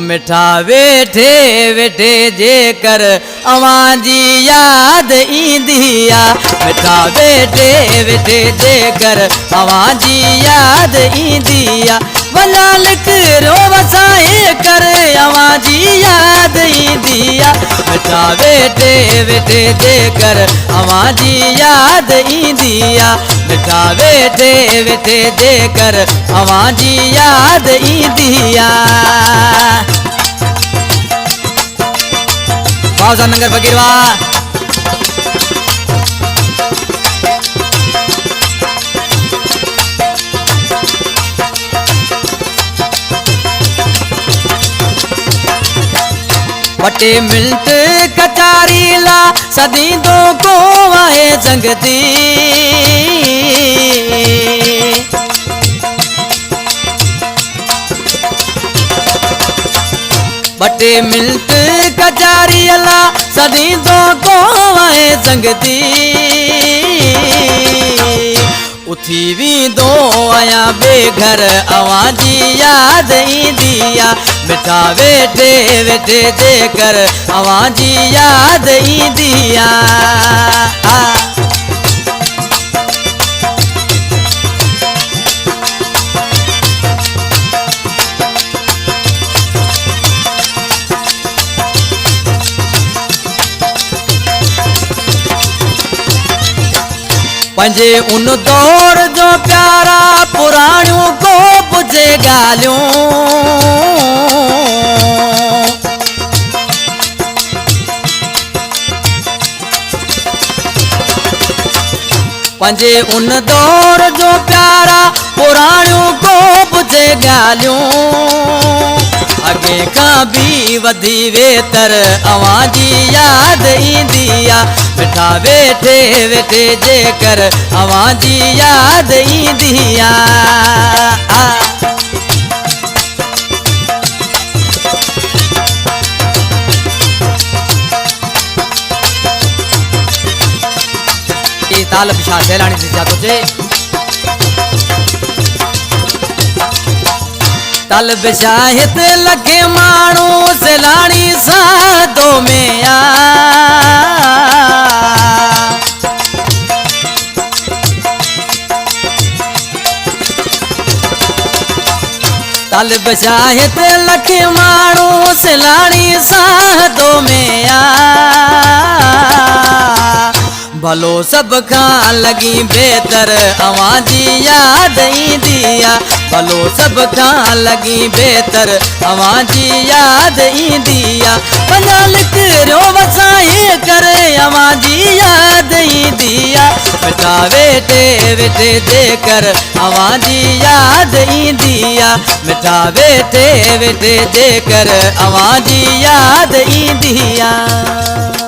मिठा वेठे वेठे जेकर अवां जी याद ईंदी आ। मिठा वेठे वेठे जेकर अवां जी याद ईंदी आ। वञा लिखरो वसाए कर अवां जी याद ईंदी आ। मिठा वेठे वेठे जेकर अवां जी याद ईंदी आ। मिठा वेठे वेठे जेकर अवां जी याद ईंदी आ। बाबा नंगर फकीरवा वटे मिंट कचारी ला सदी दो को आए जंगती। वटे मिंट कचारी ला सदी दो को आए जंगती। उथी वी दो आया बेघर अवां जी याद ईंदी आ। मिठा वेठे वेठे जेकर अवां जी याद ईंदी आ। पंजे उन दौर जो प्यारा पुराणियों को पुछे गालियों। पंजे उन दौर जो प्यारा पुराणियों को पुछे गालियों। अगे का भी वधी वेतर अवां जी याद ईंदी आ। मिठा वेठे वेठे जेकर अवां जी याद ईंदी आ। ताल पिछा सैलानी से जातो चे तल बिशाहित लगे मानू सैलानी साधो में आ। तल बिशाहित लगे मानू सैलानी साधो में आ। भलो सब खां लगी बेहतर अवां जी याद ईंदी आ। भलो सब खां लगी बेहतर अवां जी याद ईंदी आ। वञा लिखरो वसाए कर अवां जी याद ईंदी आ। मिठा वेठे वेठे जेकर अवां जी याद ईंदी आ। मिठा वेठे वेठे जेकर अवां जी याद ईंदी आ।